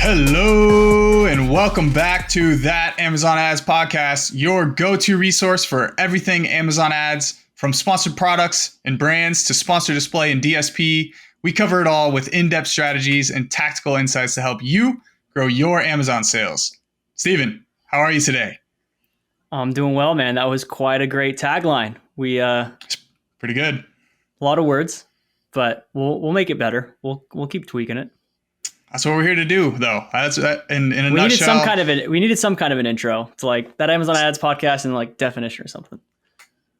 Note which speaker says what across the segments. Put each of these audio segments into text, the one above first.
Speaker 1: Hello and welcome back to That Amazon Ads Podcast, your go-to resource for everything Amazon ads, from sponsored products and brands to sponsored display and DSP. We cover it all with in-depth strategies and tactical insights to help you grow your Amazon sales. Steven, how are you today?
Speaker 2: I'm doing well, man. That was quite a great tagline.
Speaker 1: It's pretty good.
Speaker 2: A lot of words, but we'll make it better. We'll keep tweaking it.
Speaker 1: That's what we're here to do, though. That's in a
Speaker 2: we
Speaker 1: nutshell.
Speaker 2: Needed some kind of an intro. It's like That Amazon Ads Podcast and like definition or something.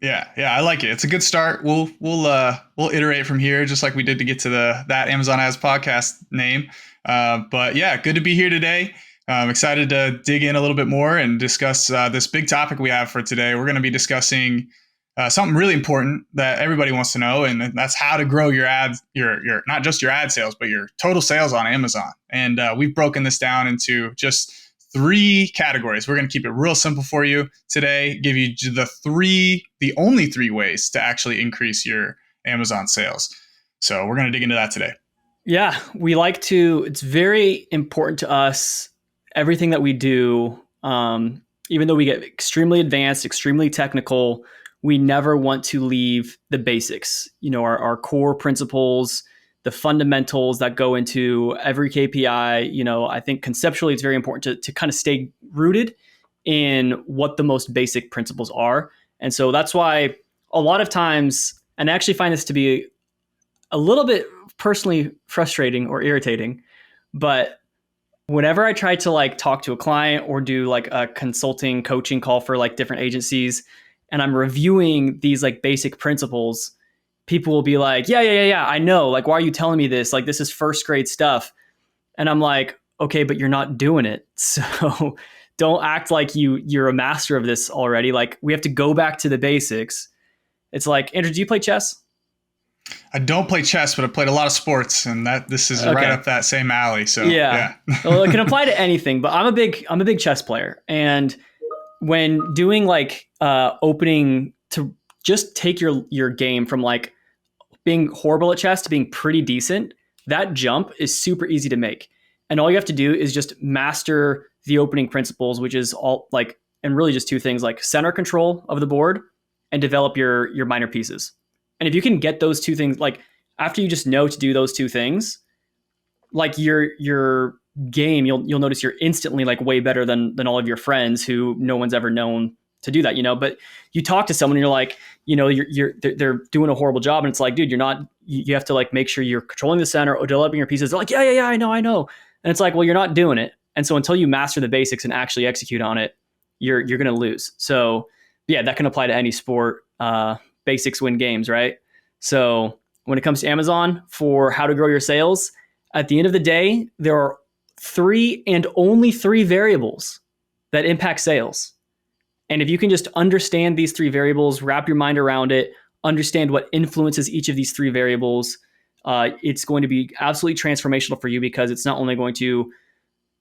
Speaker 1: Yeah, I like it. It's a good start. We'll iterate from here, just like we did to get to That Amazon Ads Podcast name. But yeah, good to be here today. I'm excited to dig in a little bit more and discuss this big topic we have for today. We're going to be discussing something really important that everybody wants to know, and that's how to grow your ads, your not just your ad sales, but your total sales on Amazon. And we've broken this down into just 3 categories. We're going to keep it real simple for you today, give you the only 3 ways to actually increase your Amazon sales. So we're going to dig into that today.
Speaker 2: Yeah, it's very important to us, everything that we do, even though we get extremely advanced, extremely technical, we never want to leave the basics, our core principles, the fundamentals that go into every KPI. I think conceptually it's very important to kind of stay rooted in what the most basic principles are. And so that's why a lot of times, and I actually find this to be a little bit personally frustrating or irritating, but whenever I try to talk to a client or do a consulting coaching call for different agencies, and I'm reviewing these basic principles, people will be like, yeah, I know. Why are you telling me this? This is first grade stuff. And I'm like, okay, but you're not doing it. So don't act like you're a master of this already. We have to go back to the basics. It's like, Andrew, do you play chess?
Speaker 1: I don't play chess, but I played a lot of sports, and this is right up that same alley. So yeah.
Speaker 2: Well, it can apply to anything, but I'm a big chess player. And when doing opening to just take your game from being horrible at chess to being pretty decent, that jump is super easy to make. And all you have to do is just master the opening principles, which is all and really just 2 things, center control of the board and develop your minor pieces. And if you can get those 2 things, after you just know to do those 2 things, your game, you'll notice you're instantly way better than all of your friends who no one's ever known to do that, But you talk to someone and you're like, they're doing a horrible job, and it's like, dude, you're not. You have to make sure you're controlling the center or developing your pieces. They're like, yeah, I know, and it's like, well, you're not doing it. And so until you master the basics and actually execute on it, you're going to lose. So yeah, that can apply to any sport. Basics win games, right? So when it comes to Amazon for how to grow your sales, at the end of the day, there are 3 and only 3 variables that impact sales. And if you can just understand these 3 variables, wrap your mind around it, understand what influences each of these 3 variables, it's going to be absolutely transformational for you, because it's not only going to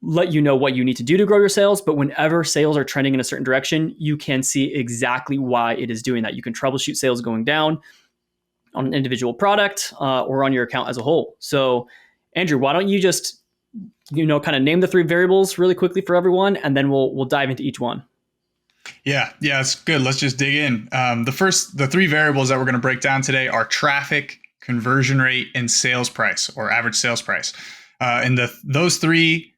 Speaker 2: let you know what you need to do to grow your sales, but whenever sales are trending in a certain direction, you can see exactly why it is doing that. You can troubleshoot sales going down on an individual product or on your account as a whole. So Andrew, why don't you just kind of name the 3 variables really quickly for everyone, and then we'll dive into each one.
Speaker 1: Yeah, it's good. Let's just dig in. The 3 variables that we're going to break down today are traffic, conversion rate, and sales price, or average sales price. And those three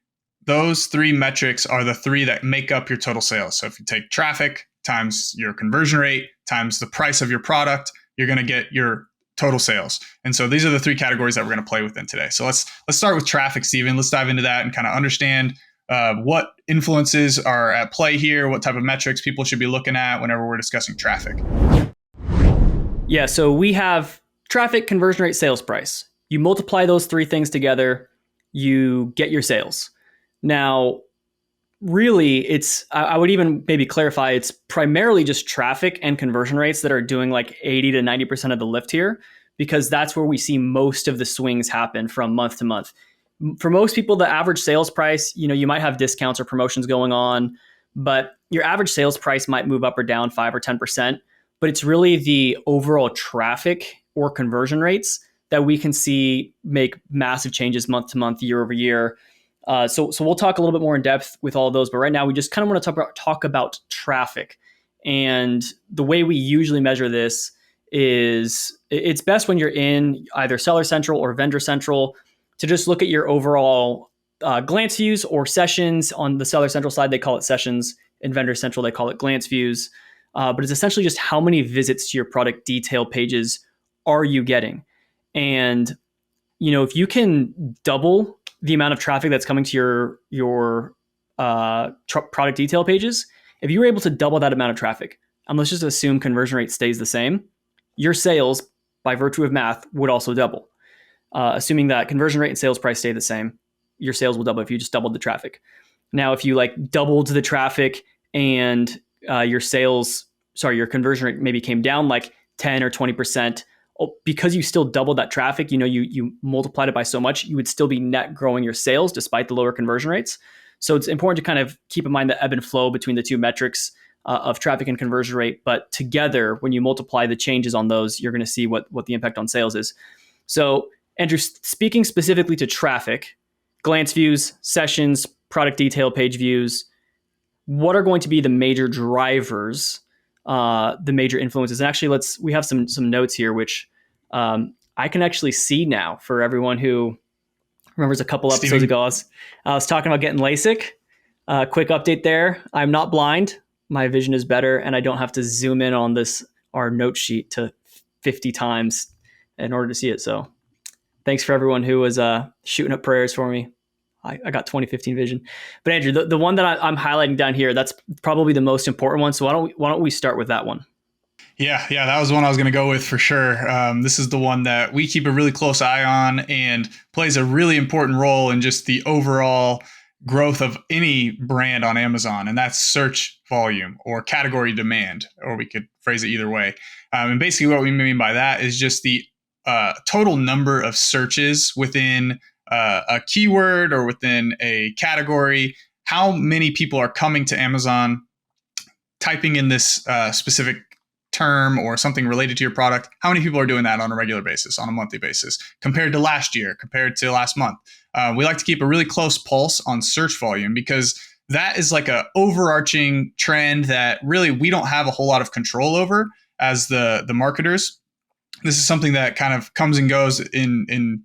Speaker 1: metrics are the 3 that make up your total sales. So if you take traffic times your conversion rate times the price of your product, you're going to get your total sales. And so these are the 3 categories that we're going to play within today. So let's start with traffic, Steven. Let's dive into that and kind of understand what influences are at play here, what type of metrics people should be looking at whenever we're discussing traffic.
Speaker 2: Yeah, so we have traffic, conversion rate, sales price. You multiply those 3 things together, you get your sales. Now, really, I would even maybe clarify, it's primarily just traffic and conversion rates that are doing 80 to 90% of the lift here, because that's where we see most of the swings happen from month to month. For most people, the average sales price, you might have discounts or promotions going on, but your average sales price might move up or down 5 or 10%. But it's really the overall traffic or conversion rates that we can see make massive changes month to month, year over year. So we'll talk a little bit more in depth with all of those, but right now we just kind of want to talk about traffic. And the way we usually measure this is it's best when you're in either Seller Central or Vendor Central to just look at your overall glance views or sessions. On the Seller Central side, they call it sessions. In Vendor Central, they call it glance views. But it's essentially just how many visits to your product detail pages are you getting? And if you can double the amount of traffic that's coming to your product detail pages, if you were able to double that amount of traffic, and let's just assume conversion rate stays the same, your sales, by virtue of math, would also double. Assuming that conversion rate and sales price stay the same, your sales will double if you just doubled the traffic. Now, if you like doubled the traffic and your conversion rate maybe came down like 10 or 20%, because you still doubled that traffic, you multiplied it by so much, you would still be net growing your sales despite the lower conversion rates. So it's important to kind of keep in mind the ebb and flow between the two metrics of traffic and conversion rate. But together, when you multiply the changes on those, you're going to see what the impact on sales is. So Andrew, speaking specifically to traffic, glance views, sessions, product detail page views, what are going to be the major drivers, the major influences? And actually, we have some notes here, which I can actually see now for everyone who remembers a couple episodes ago. I was talking about getting LASIK. Quick update there. I'm not blind. My vision is better, and I don't have to zoom in on our note sheet to 50 times in order to see it. So thanks for everyone who was shooting up prayers for me. I got 2015 vision. But Andrew, the one that I'm highlighting down here, that's probably the most important one. So why don't we start with that one?
Speaker 1: Yeah, that was the one I was going to go with for sure. This is the one that we keep a really close eye on and plays a really important role in just the overall growth of any brand on Amazon, and that's search volume or category demand, or we could phrase it either way. And basically what we mean by that is just the total number of searches within a keyword or within a category, how many people are coming to Amazon, typing in this specific term or something related to your product, how many people are doing that on a regular basis, on a monthly basis, compared to last year, compared to last month. We like to keep a really close pulse on search volume because that is like a overarching trend that really we don't have a whole lot of control over as the marketers. This is something that kind of comes and goes in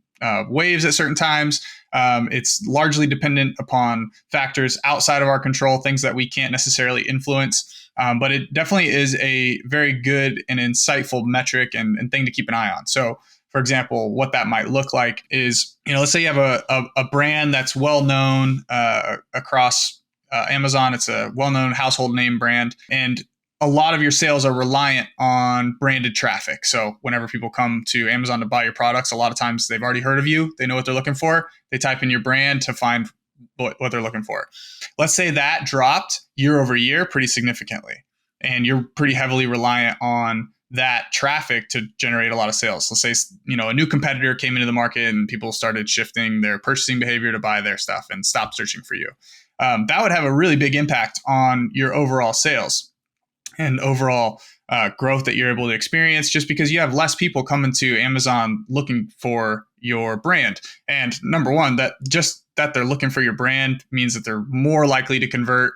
Speaker 1: waves at certain times. It's largely dependent upon factors outside of our control, things that we can't necessarily influence. But it definitely is a very good and insightful metric and thing to keep an eye on. So, for example, what that might look like is, let's say you have a brand that's well known across Amazon. It's a well-known household name brand, and a lot of your sales are reliant on branded traffic. So whenever people come to Amazon to buy your products, a lot of times they've already heard of you. They know what they're looking for. They type in your brand to find what they're looking for. Let's say that dropped year over year pretty significantly, and you're pretty heavily reliant on that traffic to generate a lot of sales. Let's say, a new competitor came into the market and people started shifting their purchasing behavior to buy their stuff and stop searching for you. That would have a really big impact on your overall sales and overall growth that you're able to experience, just because you have less people coming to Amazon looking for your brand. And number one, that they're looking for your brand means that they're more likely to convert.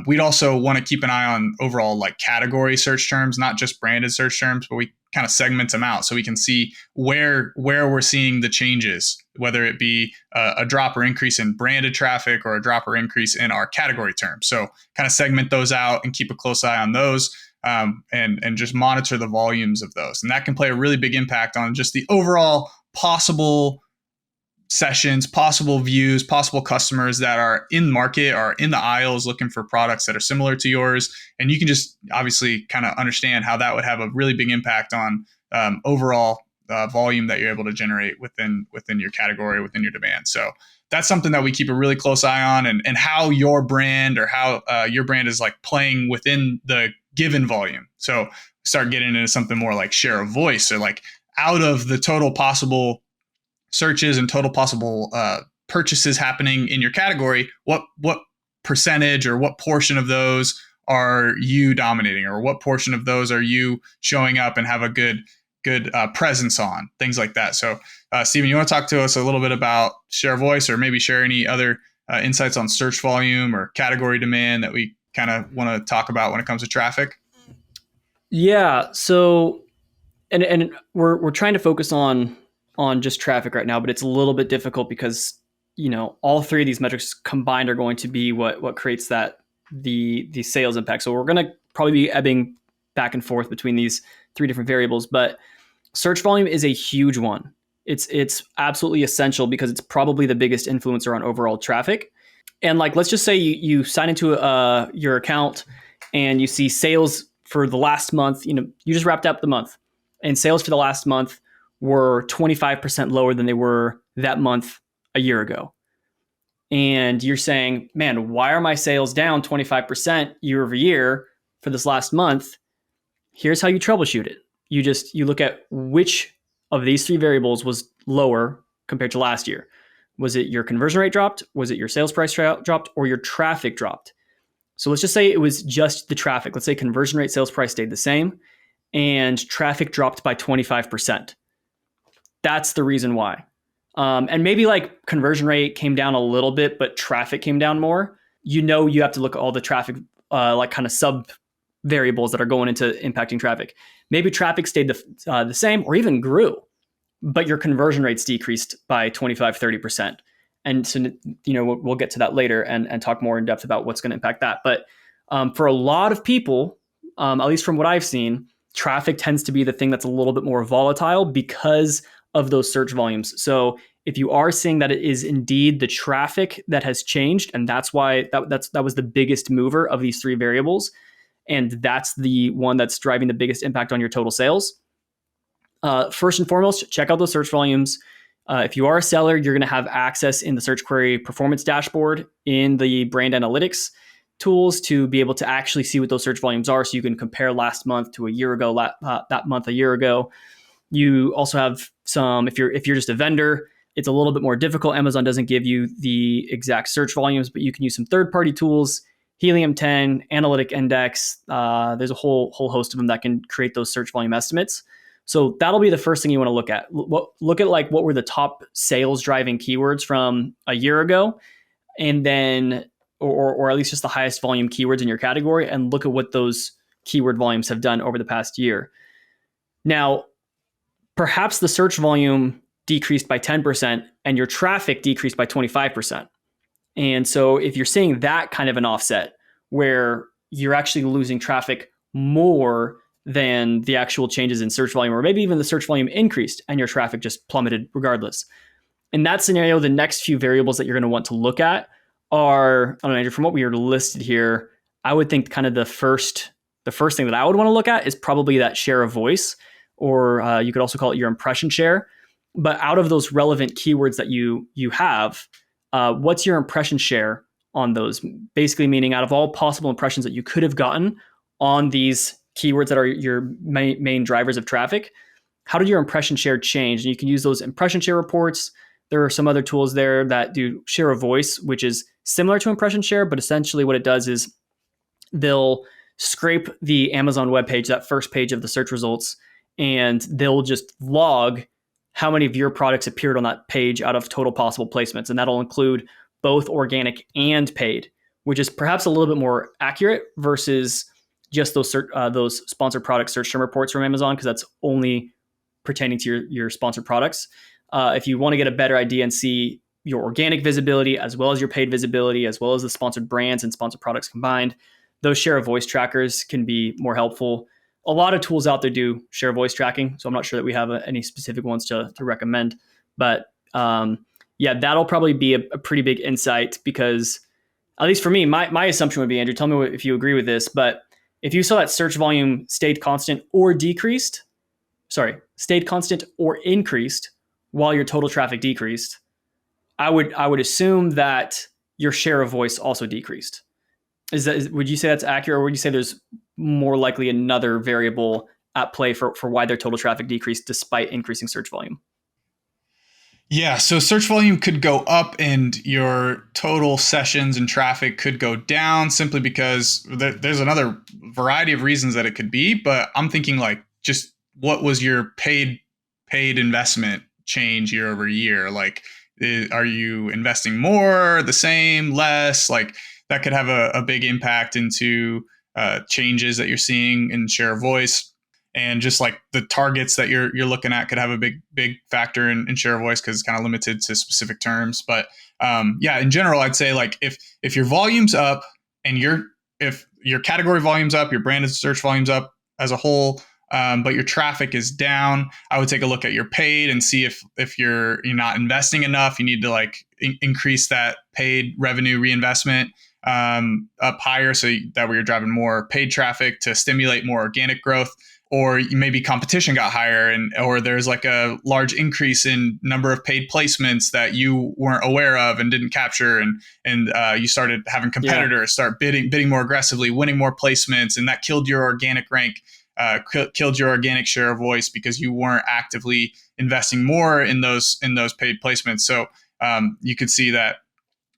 Speaker 1: We'd also want to keep an eye on overall like category search terms, not just branded search terms, but we kind of segment them out so we can see where we're seeing the changes, whether it be a drop or increase in branded traffic or a drop or increase in our category terms. So kind of segment those out and keep a close eye on those, and just monitor the volumes of those. And that can play a really big impact on just the overall possible sessions, possible views, possible customers that are in market or in the aisles looking for products that are similar to yours. And you can just obviously kind of understand how that would have a really big impact on overall volume that you're able to generate within your category, within your demand. So that's something that we keep a really close eye on, and how your brand or how your brand is like playing within the given volume. So start getting into something more like share of voice, or like out of the total possible searches and total possible purchases happening in your category, what percentage or what portion of those are you dominating, or what portion of those are you showing up and have a good presence on, things like that. So Stephen, you want to talk to us a little bit about share voice, or maybe share any other insights on search volume or category demand that we kind of want to talk about when it comes to traffic?
Speaker 2: Yeah. So, and we're trying to focus on just traffic right now, but it's a little bit difficult because all three of these metrics combined are going to be what creates that the sales impact. So we're going to probably be ebbing back and forth between these three different variables, but search volume is a huge one. It's absolutely essential because it's probably the biggest influencer on overall traffic. And like, let's just say you sign into your account and you see sales for the last month. You just wrapped up the month, and sales for the last month were 25% lower than they were that month a year ago. And you're saying, man, why are my sales down 25% year over year for this last month? Here's how you troubleshoot it. You look at which of these three variables was lower compared to last year. Was it your conversion rate dropped? Was it your sales price dropped? Or your traffic dropped? So let's just say it was just the traffic. Let's say conversion rate, sales price stayed the same, and traffic dropped by 25%. That's the reason why. And maybe like conversion rate came down a little bit, but traffic came down more. You have to look at all the traffic, like kind of sub variables that are going into impacting traffic. Maybe traffic stayed the same or even grew, but your conversion rates decreased by 25, 30%. And so, we'll get to that later and talk more in depth about what's going to impact that. But for a lot of people, at least from what I've seen, traffic tends to be the thing that's a little bit more volatile because of those search volumes. So if you are seeing that it is indeed the traffic that has changed, and that's why that was the biggest mover of these three variables, and that's the one that's driving the biggest impact on your total sales. First and foremost, check out those search volumes. If you are a seller, you're going to have access in the search query performance dashboard in the brand analytics tools to be able to actually see what those search volumes are, so you can compare last month to a year ago, that month a year ago. You also have some, if you're just a vendor, it's a little bit more difficult. Amazon doesn't give you the exact search volumes, but you can use some third-party tools, Helium 10, Analytic Index. There's a whole host of them that can create those search volume estimates. So that'll be the first thing you want to look at. Look at like what were the top sales driving keywords from a year ago, and then or at least just the highest volume keywords in your category, and look at what those keyword volumes have done over the past year. Now, perhaps the search volume decreased by 10% and your traffic decreased by 25%. And so if you're seeing that kind of an offset where you're actually losing traffic more than the actual changes in search volume, or maybe even the search volume increased and your traffic just plummeted regardless. In that scenario, the next few variables that you're going to want to look at are, I don't know, Andrew, from what we were listed here, I would think kind of the first thing that I would want to look at is probably that share of voice, or you could also call it your impression share. But out of those relevant keywords that you have, what's your impression share on those? Basically meaning out of all possible impressions that you could have gotten on these keywords that are your main drivers of traffic, how did your impression share change? And you can use those impression share reports. There are some other tools there that do share of voice, which is similar to impression share, but essentially what it does is they'll scrape the Amazon webpage, that first page of the search results, and they'll just log how many of your products appeared on that page out of total possible placements. And that'll include both organic and paid, which is perhaps a little bit more accurate versus just those sponsored product search term reports from Amazon, because that's only pertaining to your sponsored products. If you want to get a better idea and see your organic visibility as well as your paid visibility, as well as the sponsored brands and sponsored products combined, those share of voice trackers can be more helpful. A lot of tools out there do share voice tracking, so I'm not sure that we have any specific ones to recommend. But that'll probably be a pretty big insight, because at least for me, my assumption would be, Andrew, tell me if you agree with this, but if you saw that search volume stayed constant or increased while your total traffic decreased, I would assume that your share of voice also decreased. Would you say that's accurate, or would you say there's more likely another variable at play for why their total traffic decreased despite increasing search volume?
Speaker 1: Yeah, so search volume could go up and your total sessions and traffic could go down simply because there's another variety of reasons that it could be. But I'm thinking like, just what was your paid investment change year over year? Like Are you investing more, the same, less? Like that could have a big impact into changes that you're seeing in share of voice. And just like the targets that you're looking at could have a big factor in share of voice because it's kind of limited to specific terms. But yeah, in general, I'd say like if your volume's up and if your category volume's up, your branded search volume's up as a whole, but your traffic is down, I would take a look at your paid and see if you're not investing enough. You need to like increase that paid revenue reinvestment up higher so that way you're driving more paid traffic to stimulate more organic growth. Or maybe competition got higher, or there's like a large increase in number of paid placements that you weren't aware of and didn't capture, and you started having competitors start bidding more aggressively, winning more placements, and that killed your organic rank, killed your organic share of voice because you weren't actively investing more in those paid placements. So you could see that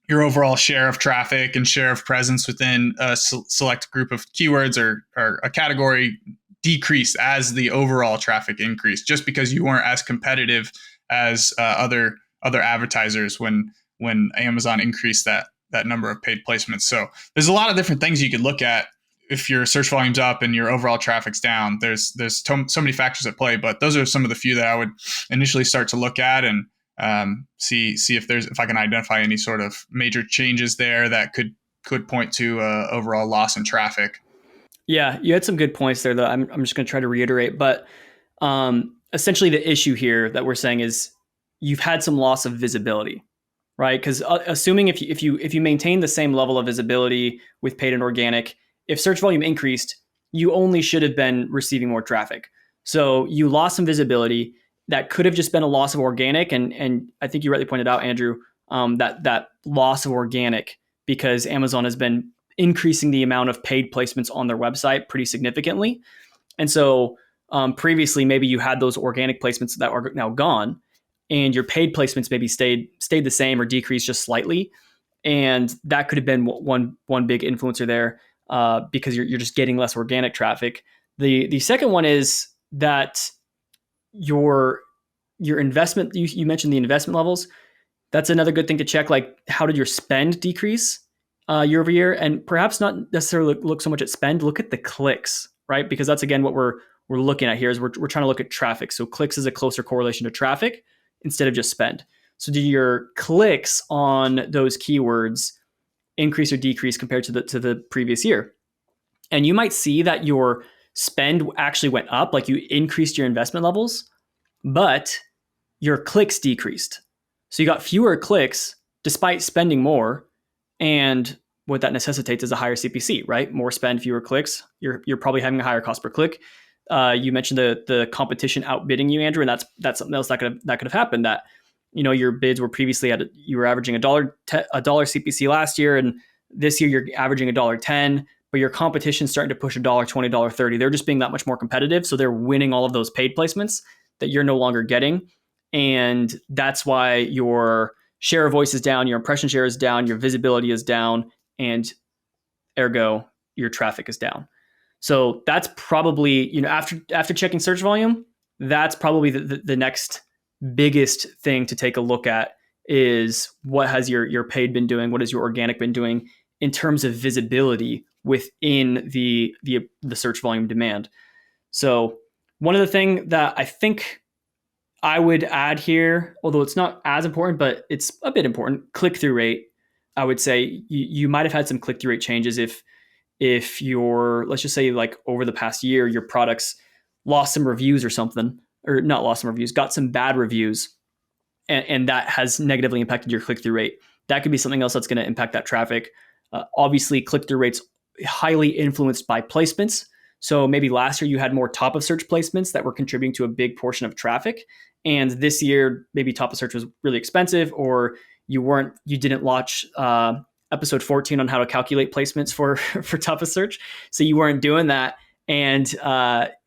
Speaker 1: your overall share of traffic and share of presence within a select group of keywords or a category decreased as the overall traffic increased, just because you weren't as competitive as other advertisers when Amazon increased that number of paid placements. So there's a lot of different things you could look at if your search volume's up and your overall traffic's down. There's so many factors at play, but those are some of the few that I would initially start to look at and see if I can identify any sort of major changes there that could point to overall loss in traffic.
Speaker 2: Yeah, you had some good points there, though. I'm just going to try to reiterate, but essentially the issue here that we're saying is you've had some loss of visibility, right? Because assuming if you maintain the same level of visibility with paid and organic, if search volume increased, you only should have been receiving more traffic. So you lost some visibility. That could have just been a loss of organic, and I think you rightly pointed out, Andrew, that loss of organic because Amazon has been increasing the amount of paid placements on their website pretty significantly. And so previously, maybe you had those organic placements that are now gone, and your paid placements maybe stayed the same or decreased just slightly. And that could have been one big influencer there because you're just getting less organic traffic. The second one is that your investment, you mentioned the investment levels. That's another good thing to check. Like, how did your spend decrease year over year? And perhaps not necessarily look so much at spend, look at the clicks, right? Because that's, again, what we're looking at here is we're trying to look at traffic. So clicks is a closer correlation to traffic instead of just spend. So do your clicks on those keywords increase or decrease compared to the previous year? And you might see that your spend actually went up, like you increased your investment levels, but your clicks decreased. So you got fewer clicks despite spending more. And what that necessitates is a higher CPC, right? More spend, fewer clicks. You're probably having a higher cost per click. You mentioned the competition outbidding you, Andrew, and that's something else that could have happened. That your bids were previously you were averaging a dollar CPC last year, and this year you're averaging $1.10. But your competition's starting to push $1.20, $1.30. They're just being that much more competitive, so they're winning all of those paid placements that you're no longer getting, and that's why your share of voice is down, your impression share is down, your visibility is down, and ergo your traffic is down. So that's probably, after checking search volume, that's probably the next biggest thing to take a look at is what has your paid been doing, what has your organic been doing in terms of visibility within the search volume demand. So one other thing that I think I would add here, although it's not as important, but it's a bit important, click-through rate. I would say you might have had some click-through rate changes if your, let's just say like over the past year, your products lost some reviews or something, or not lost some reviews, got some bad reviews, and that has negatively impacted your click-through rate. That could be something else that's going to impact that traffic. Obviously, click-through rates highly influenced by placements. So maybe last year you had more top of search placements that were contributing to a big portion of traffic. And this year, maybe top of search was really expensive, or you didn't launch episode 14 on how to calculate placements for top of search. So you weren't doing that. And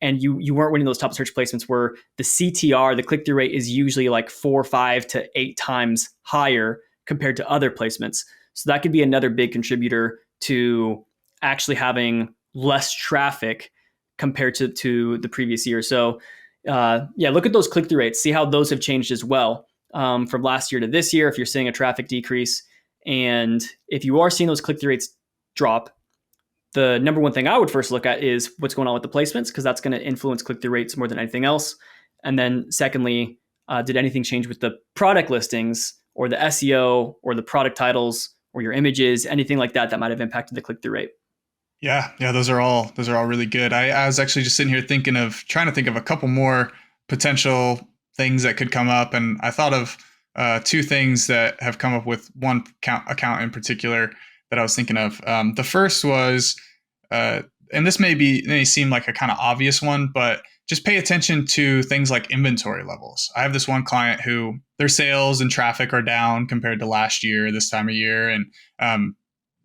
Speaker 2: you weren't winning those top of search placements where the CTR, the click-through rate, is usually like 4, 5 to 8 times higher compared to other placements. So that could be another big contributor to actually having less traffic compared to the previous year. So look at those click-through rates, see how those have changed as well. from last year to this year, if you're seeing a traffic decrease. And if you are seeing those click-through rates drop, the number one thing I would first look at is what's going on with the placements, because that's going to influence click-through rates more than anything else. And then secondly, did anything change with the product listings or the SEO or the product titles or your images, anything like that might have impacted the click-through rate?
Speaker 1: Yeah, those are all really good. I was actually just sitting here trying to think of a couple more potential things that could come up, and I thought of two things that have come up with one account in particular that I was thinking of. The first was, and this may seem like a kind of obvious one, but just pay attention to things like inventory levels. I have this one client who their sales and traffic are down compared to last year this time of year, and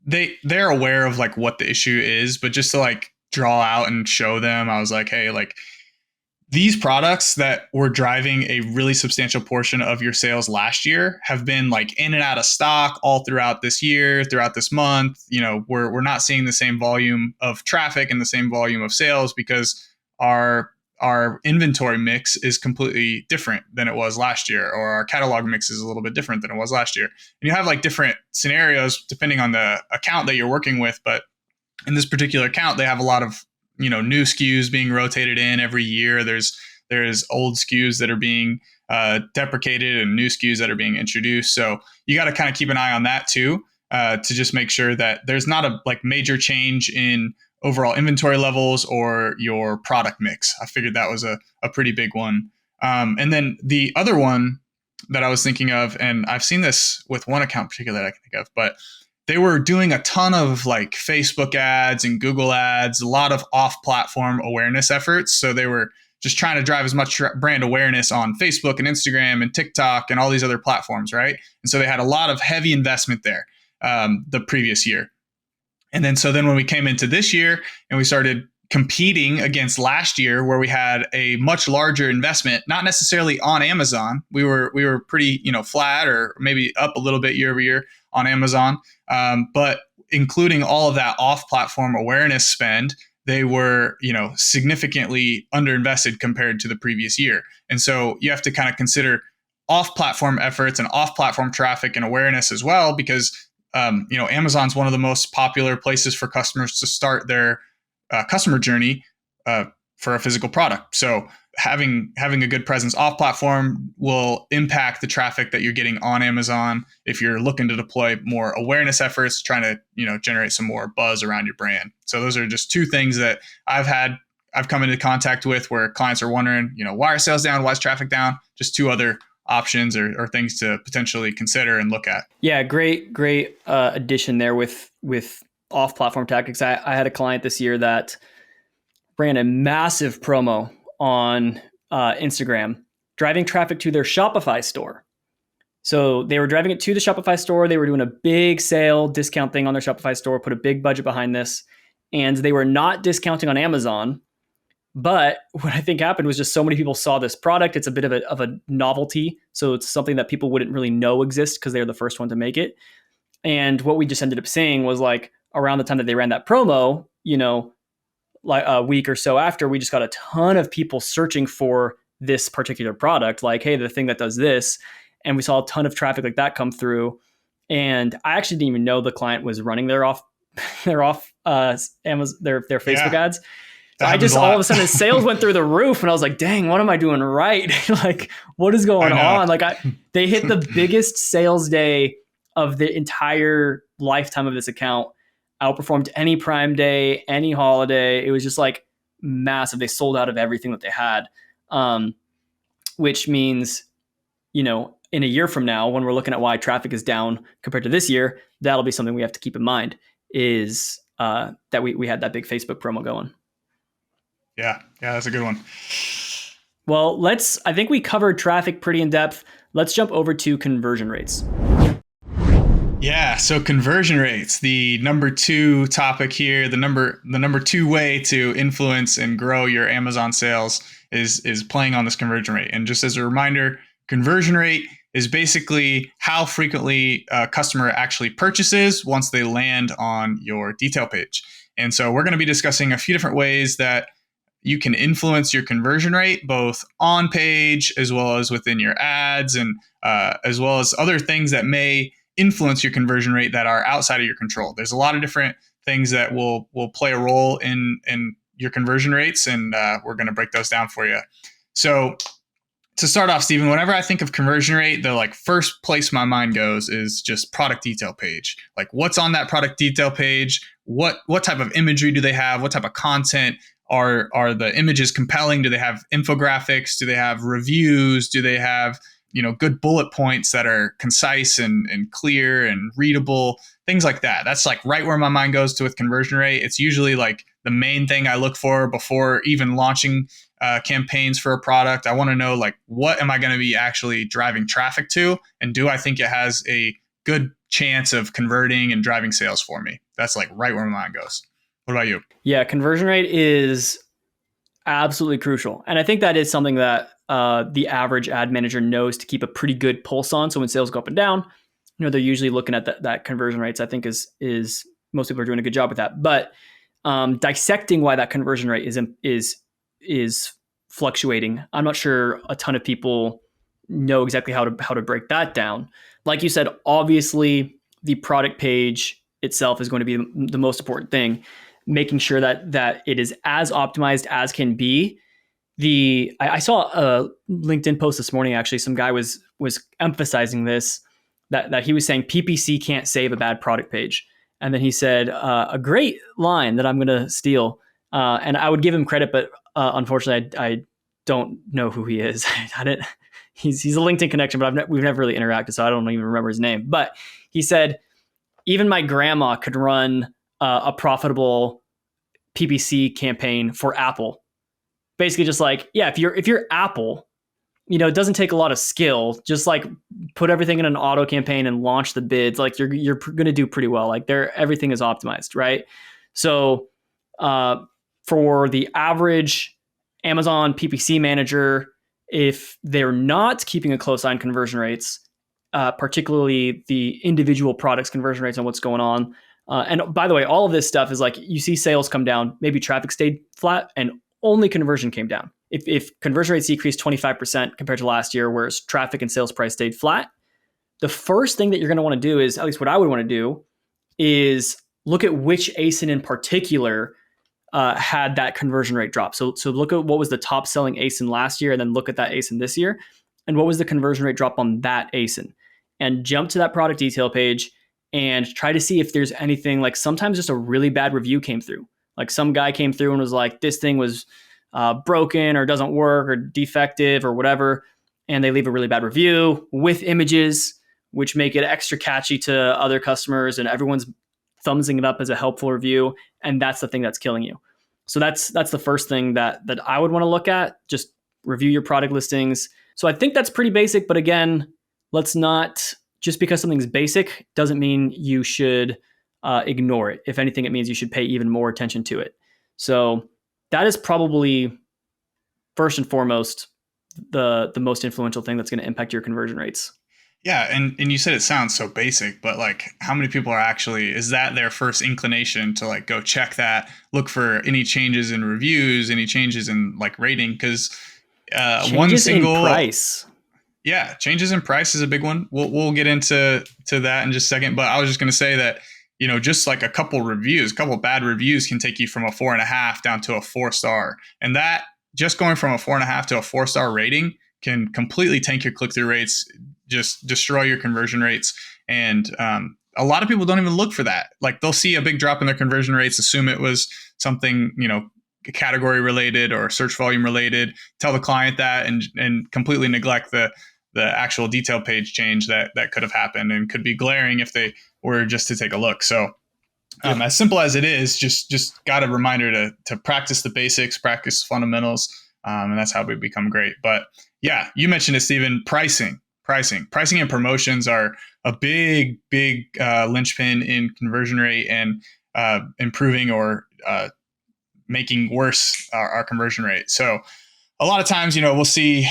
Speaker 1: they're aware of like what the issue is, but just to like draw out and show them, I was like, hey, like these products that were driving a really substantial portion of your sales last year have been like in and out of stock all throughout this year, throughout this month. You know, we're not seeing the same volume of traffic and the same volume of sales because our inventory mix is completely different than it was last year, or our catalog mix is a little bit different than it was last year. And you have like different scenarios depending on the account that you're working with. But in this particular account, they have a lot of, new SKUs being rotated in every year. There's old SKUs that are being deprecated and new SKUs that are being introduced. So you got to kind of keep an eye on that too, to just make sure that there's not a like major change in overall inventory levels or your product mix. I figured that was a pretty big one. And then the other one that I was thinking of, and I've seen this with one account in particular that I can think of, but they were doing a ton of like Facebook ads and Google ads, a lot of off-platform awareness efforts. So they were just trying to drive as much brand awareness on Facebook and Instagram and TikTok and all these other platforms, right? And so they had a lot of heavy investment there the previous year. And then when we came into this year and we started competing against last year, where we had a much larger investment, not necessarily on Amazon, we were pretty flat or maybe up a little bit year over year on Amazon, but including all of that off-platform awareness spend, they were significantly underinvested compared to the previous year. And so you have to kind of consider off-platform efforts and off-platform traffic and awareness as well, because Amazon's one of the most popular places for customers to start their customer journey for a physical product. So having a good presence off platform will impact the traffic that you're getting on Amazon if you're looking to deploy more awareness efforts, trying to generate some more buzz around your brand. So those are just two things that I've come into contact with where clients are wondering, why are sales down? Why is traffic down? Just two other options or things to potentially consider and look at.
Speaker 2: Yeah, great addition there with off-platform tactics. I had a client this year that ran a massive promo on Instagram, driving traffic to their Shopify store. So they were driving it to the Shopify store. They were doing a big sale discount thing on their Shopify store, put a big budget behind this, and they were not discounting on Amazon. But what I think happened was just so many people saw this product. It's a bit of a novelty. So it's something that people wouldn't really know exists because they're the first one to make it. And what we just ended up seeing was like around the time that they ran that promo, like a week or so after, we just got a ton of people searching for this particular product. Like, hey, the thing that does this. And we saw a ton of traffic like that come through. And I actually didn't even know the client was running their Amazon, their Facebook ads. I just all of a sudden his sales went through the roof, and I was like, "Dang, what am I doing right? Like, what is going on?" Like, they hit the biggest sales day of the entire lifetime of this account, outperformed any Prime Day, any holiday. It was just like massive. They sold out of everything that they had, which means, in a year from now, when we're looking at why traffic is down compared to this year, that'll be something we have to keep in mind. Is that we had that big Facebook promo going.
Speaker 1: Yeah, that's a good one.
Speaker 2: Well, I think we covered traffic pretty in depth. Let's jump over to conversion rates.
Speaker 1: Yeah, so conversion rates, the number 2 topic here, the number 2 way to influence and grow your Amazon sales is playing on this conversion rate. And just as a reminder, conversion rate is basically how frequently a customer actually purchases once they land on your detail page. And so we're going to be discussing a few different ways that you can influence your conversion rate both on page as well as within your ads, and as well as other things that may influence your conversion rate that are outside of your control. There's a lot of different things that will play a role in your conversion rates, and we're going to break those down for you. So to start off, Stephen, whenever I think of conversion rate, the like first place my mind goes is just product detail page. Like what's on that product detail page? What type of imagery do they have? What type of content? Are the images compelling? Do they have infographics? Do they have reviews? Do they have, good bullet points that are concise and clear and readable? Things like that. That's like right where my mind goes to with conversion rate. It's usually like the main thing I look for before even launching campaigns for a product. I want to know like, what am I going to be actually driving traffic to? And do I think it has a good chance of converting and driving sales for me? That's like right where my mind goes. What about you?
Speaker 2: Yeah, conversion rate is absolutely crucial. And I think that is something that the average ad manager knows to keep a pretty good pulse on. So when sales go up and down, they're usually looking at that conversion rates. I think is most people are doing a good job with that. But dissecting why that conversion rate is fluctuating, I'm not sure a ton of people know exactly how to break that down. Like you said, obviously the product page itself is going to be the most important thing. Making sure that it is as optimized as can be. I saw a LinkedIn post this morning. Actually, some guy was emphasizing this, that he was saying PPC can't save a bad product page, and then he said a great line that I'm going to steal, and I would give him credit, but unfortunately, I don't know who he is. I didn't. He's a LinkedIn connection, but we've never really interacted, so I don't even remember his name. But he said even my grandma could run a profitable PPC campaign for Apple. Basically, just like, yeah, if you're Apple, it doesn't take a lot of skill. Just like put everything in an auto campaign and launch the bids. Like you're going to do pretty well. Like everything is optimized, right? So for the average Amazon PPC manager, if they're not keeping a close eye on conversion rates, particularly the individual products conversion rates and what's going on. And by the way, all of this stuff is like you see sales come down, maybe traffic stayed flat, and only conversion came down. If conversion rates decreased 25% compared to last year, whereas traffic and sales price stayed flat, the first thing that you're going to want to do is, at least what I would want to do, is look at which ASIN in particular had that conversion rate drop. So look at what was the top selling ASIN last year, and then look at that ASIN this year, and what was the conversion rate drop on that ASIN, and jump to that product detail page and try to see if there's anything. Like sometimes just a really bad review came through. Like some guy came through and was like, this thing was broken or doesn't work or defective or whatever. And they leave a really bad review with images, which make it extra catchy to other customers, and everyone's thumbsing it up as a helpful review. And that's the thing that's killing you. So that's the first thing that I would want to look at. Just review your product listings. So I think that's pretty basic. But again, let's not, just because something's basic doesn't mean you should ignore it. If anything, it means you should pay even more attention to it. So that is probably first and foremost the most influential thing that's going to impact your conversion rates.
Speaker 1: Yeah, and you said it sounds so basic, but like how many people are actually, is that their first inclination to like go check that, look for any changes in reviews, any changes in like rating? Because
Speaker 2: changes in price.
Speaker 1: Yeah, changes in price is a big one. We'll get into that in just a second. But I was just going to say that, just like a couple bad reviews can take you from a 4.5 down to a 4-star. And that just going from a 4.5 to a 4-star rating can completely tank your click-through rates, just destroy your conversion rates. And a lot of people don't even look for that. Like they'll see a big drop in their conversion rates, assume it was something, category related or search volume related, tell the client that, and completely neglect the actual detail page change that could have happened and could be glaring if they were just to take a look. So as simple as it is, just got a reminder to practice the basics, practice fundamentals, and that's how we become great. But yeah, you mentioned it, Stephen, pricing and promotions are a big linchpin in conversion rate and improving or making worse our conversion rate. So a lot of times, we'll see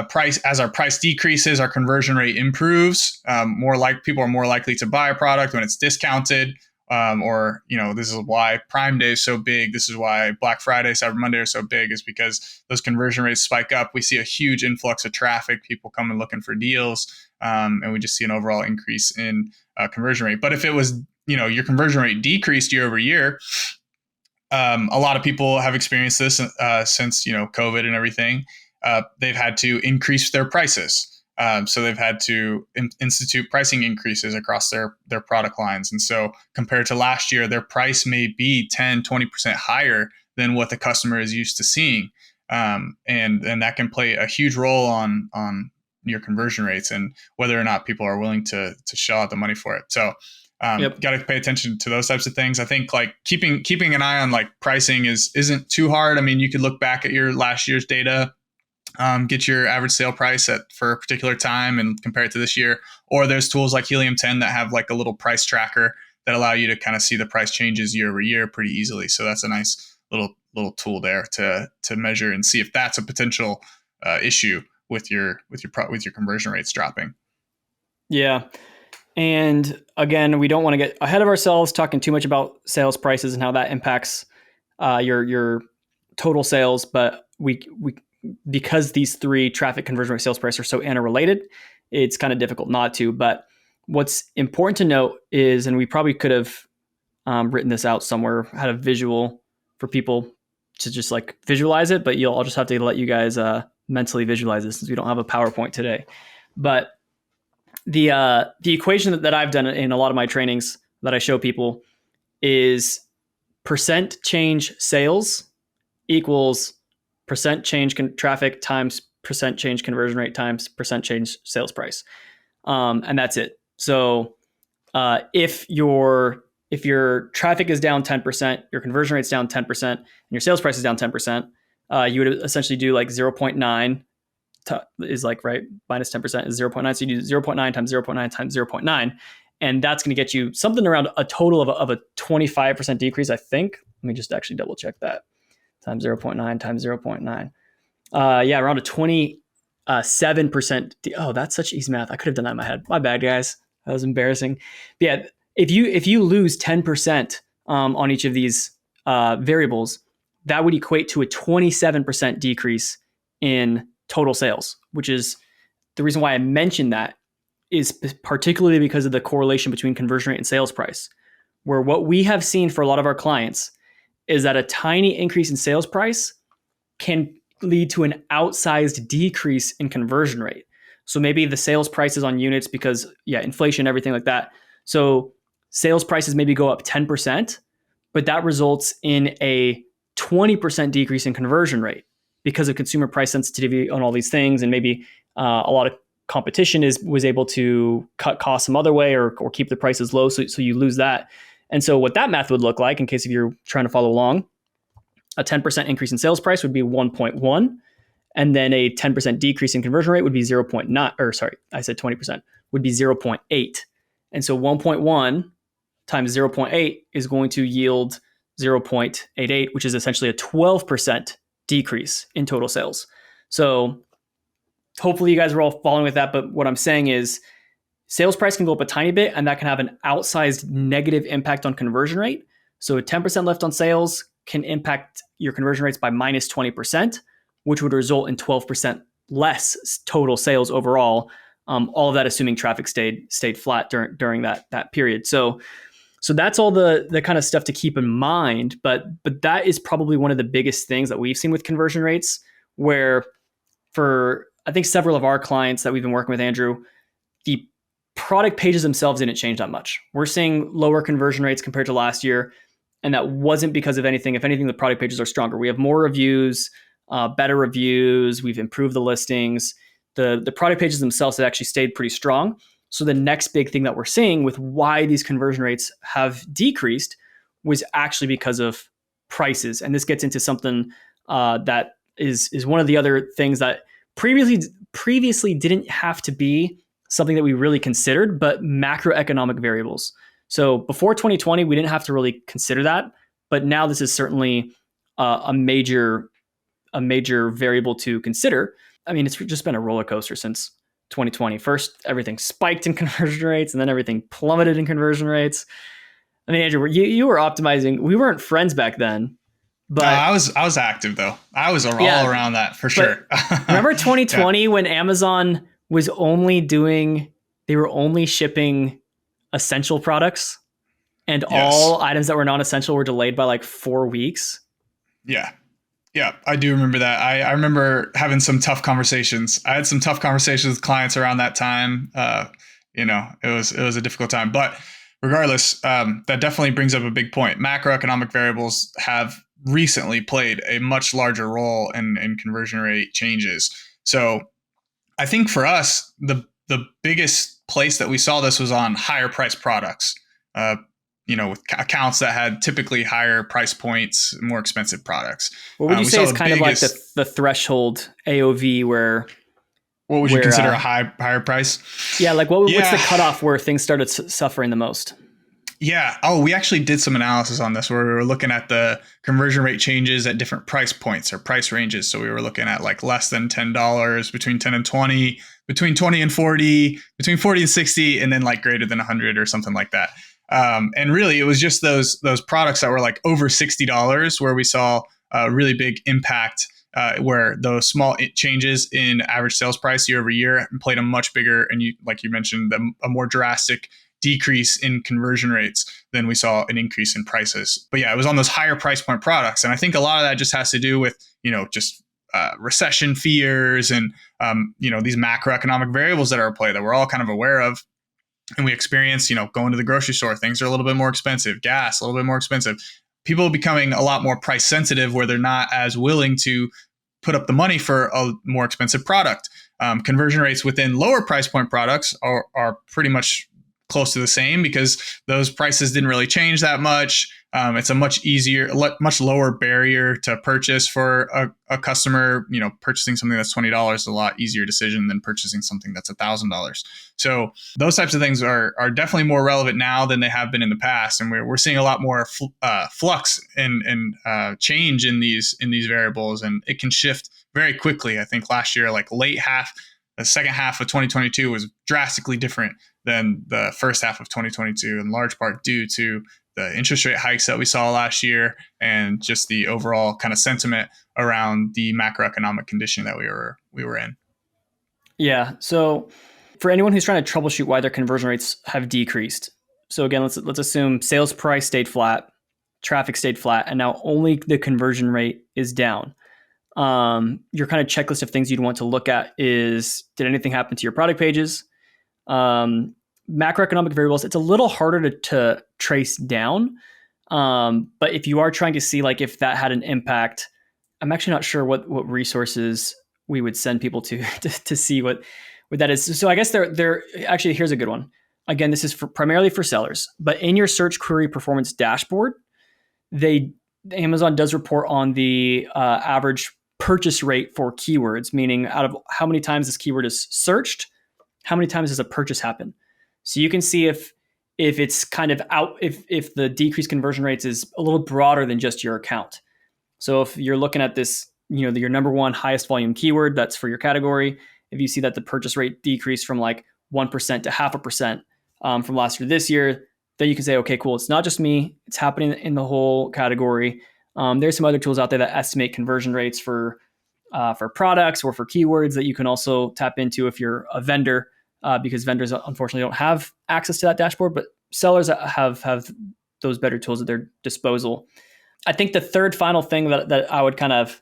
Speaker 1: price as our price decreases, our conversion rate improves. People are more likely to buy a product when it's discounted, or this is why Prime Day is so big. This is why Black Friday, Cyber Monday are so big, is because those conversion rates spike up. We see a huge influx of traffic, people coming looking for deals, and we just see an overall increase in conversion rate. But if it was, your conversion rate decreased year over year, a lot of people have experienced this since COVID and everything. They've had to increase their prices. So they've had to institute pricing increases across their product lines. And so compared to last year, their price may be 10, 20% higher than what the customer is used to seeing. And that can play a huge role on your conversion rates and whether or not people are willing to shell out the money for it. So got to pay attention to those types of things. I think like keeping an eye on like pricing isn't too hard. I mean, you could look back at your last year's data, get your average sale price for a particular time and compare it to this year. Or there's tools like Helium 10 that have like a little price tracker that allow you to kind of see the price changes year over year pretty easily. So that's a nice little tool there to measure and see if that's a potential issue with your conversion rates dropping.
Speaker 2: Yeah. And again, we don't want to get ahead of ourselves talking too much about sales prices and how that impacts your total sales. But we because these three, traffic, conversion rate, sales price, are so interrelated, it's kind of difficult not to. But what's important to note is, and we probably could have written this out somewhere, had a visual for people to just like visualize it, but I'll just have to let you guys mentally visualize this since we don't have a PowerPoint today. But the equation that I've done in a lot of my trainings that I show people is percent change sales equals percent change traffic times percent change conversion rate times percent change sales price. And that's it. So if your traffic is down 10%, your conversion rate's down 10%, and your sales price is down 10%, you would essentially do like 0.9 is like, right, minus 10% is 0.9. So you do 0.9 times 0.9 times 0.9. And that's going to get you something around a total of a 25% decrease, I think. Let me just actually double check that. Times 0.9 times 0.9. Around a 27%. Oh, that's such easy math. I could have done that in my head. My bad, guys. That was embarrassing. But yeah, if you lose 10% on each of these variables, that would equate to a 27% decrease in total sales, which is the reason why I mentioned that is particularly because of the correlation between conversion rate and sales price, where what we have seen for a lot of our clients is that a tiny increase in sales price can lead to an outsized decrease in conversion rate. So maybe the sales prices on units because, inflation, everything like that. So sales prices maybe go up 10%, but that results in a 20% decrease in conversion rate because of consumer price sensitivity on all these things. And maybe a lot of competition was able to cut costs some other way or keep the prices low. So you lose that. And so what that math would look like, in case if you're trying to follow along, a 10% increase in sales price would be 1.1. And then a 10% decrease in conversion rate would be 0.9, or sorry, I said 20%, would be 0.8. And so 1.1 times 0.8 is going to yield 0.88, which is essentially a 12% decrease in total sales. So hopefully you guys are all following with that. But what I'm saying is sales price can go up a tiny bit, and that can have an outsized negative impact on conversion rate. So a 10% lift on sales can impact your conversion rates by minus 20%, which would result in 12% less total sales overall. All of that assuming traffic stayed flat during that period. So that's all the kind of stuff to keep in mind. But that is probably one of the biggest things that we've seen with conversion rates, where for I think several of our clients that we've been working with, Andrew, the product pages themselves didn't change that much. We're seeing lower conversion rates compared to last year. And that wasn't because of anything. If anything, the product pages are stronger. We have more reviews, better reviews. We've improved the listings. The product pages themselves have actually stayed pretty strong. So the next big thing that we're seeing with why these conversion rates have decreased was actually because of prices. And this gets into something that is one of the other things that previously didn't have to be something that we really considered, but macroeconomic variables. So before 2020, we didn't have to really consider that, but now this is certainly a major variable to consider. I mean, it's just been a roller coaster since 2020. First, everything spiked in conversion rates, and then everything plummeted in conversion rates. I mean, Andrew, you were optimizing. We weren't friends back then, but
Speaker 1: I was active though. I was all
Speaker 2: yeah,
Speaker 1: around that for
Speaker 2: but
Speaker 1: sure.
Speaker 2: remember
Speaker 1: Yeah.
Speaker 2: 2020 when Amazon was only doing, they were only shipping essential products and
Speaker 1: Yes.
Speaker 2: all items that were non-essential were delayed by like 4 weeks.
Speaker 1: Yeah. Yeah, I do remember that. I remember having some tough conversations. I had some tough conversations with clients around that time. It was a difficult time. But regardless, that definitely brings up a big point. Macroeconomic variables have recently played a much larger role in conversion rate changes. So I think for us, the biggest place that we saw this was on higher price products. Uh, with accounts that had typically higher price points, more expensive products.
Speaker 2: What would you
Speaker 1: We
Speaker 2: say
Speaker 1: saw
Speaker 2: is
Speaker 1: the
Speaker 2: kind of like
Speaker 1: biggest.
Speaker 2: the threshold AOV
Speaker 1: What would you
Speaker 2: where
Speaker 1: consider a higher price?
Speaker 2: yeah, like what's the
Speaker 1: Yeah,
Speaker 2: cutoff where things started suffering the most?
Speaker 1: yeah. Oh, we actually did some analysis on this where we were looking at the conversion rate changes at different price points or price ranges. So we were looking at like less than $10, between 10 and 20, between 20 and 40, between 40 and 60, and then like greater than 100 or something like that. And really, it was just those products that were like over $60 where we saw a really big impact. Where those small changes in average sales price year over year played a much bigger, and like you mentioned, a more drastic decrease in conversion rates than we saw an increase in prices. But yeah, it was on those higher price point products, and I think a lot of that just has to do with just recession fears and these macroeconomic variables that are at play that we're all kind of aware of. And we experience, going to the grocery store, things are a little bit more expensive, gas a little bit more expensive. People becoming a lot more price sensitive where they're not as willing to put up the money for a more expensive product. Conversion rates within lower price point products are pretty much close to the same because those prices didn't really change that much. It's a much easier, much lower barrier to purchase for a customer. Purchasing something that's $20 is a lot easier decision than purchasing something that's $1,000. So those types of things are definitely more relevant now than they have been in the past, and we're seeing a lot more flux and change in these variables, and it can shift very quickly. I think last year, like the second half of 2022 was drastically different than the first half of 2022, in large part due to the interest rate hikes that we saw last year and just the overall kind of sentiment around the macroeconomic condition that we were in.
Speaker 2: Yeah. So for anyone who's trying to troubleshoot why their conversion rates have decreased. So again, let's assume sales price stayed flat, traffic stayed flat, and now only the conversion rate is down. Your kind of checklist of things you'd want to look at is, did anything happen to your product pages? Macroeconomic variables, it's a little harder to trace down. But if you are trying to see like if that had an impact, I'm actually not sure what resources we would send people to see what that is. So I guess they're actually, here's a good one. Again, this is primarily for sellers, but in your search query performance dashboard, Amazon does report on the average purchase rate for keywords, meaning out of how many times this keyword is searched, how many times does a purchase happen. So you can see if it's kind of out, if the decreased conversion rates is a little broader than just your account. So if you're looking at this, your number one highest volume keyword that's for your category, if you see that the purchase rate decreased from like 1% to 0.5% from last year to this year, then you can say, okay, cool. It's not just me. It's happening in the whole category. There's some other tools out there that estimate conversion rates for products or for keywords that you can also tap into if you're a vendor, because vendors unfortunately don't have access to that dashboard, but sellers have those better tools at their disposal. I think the third final thing that I would kind of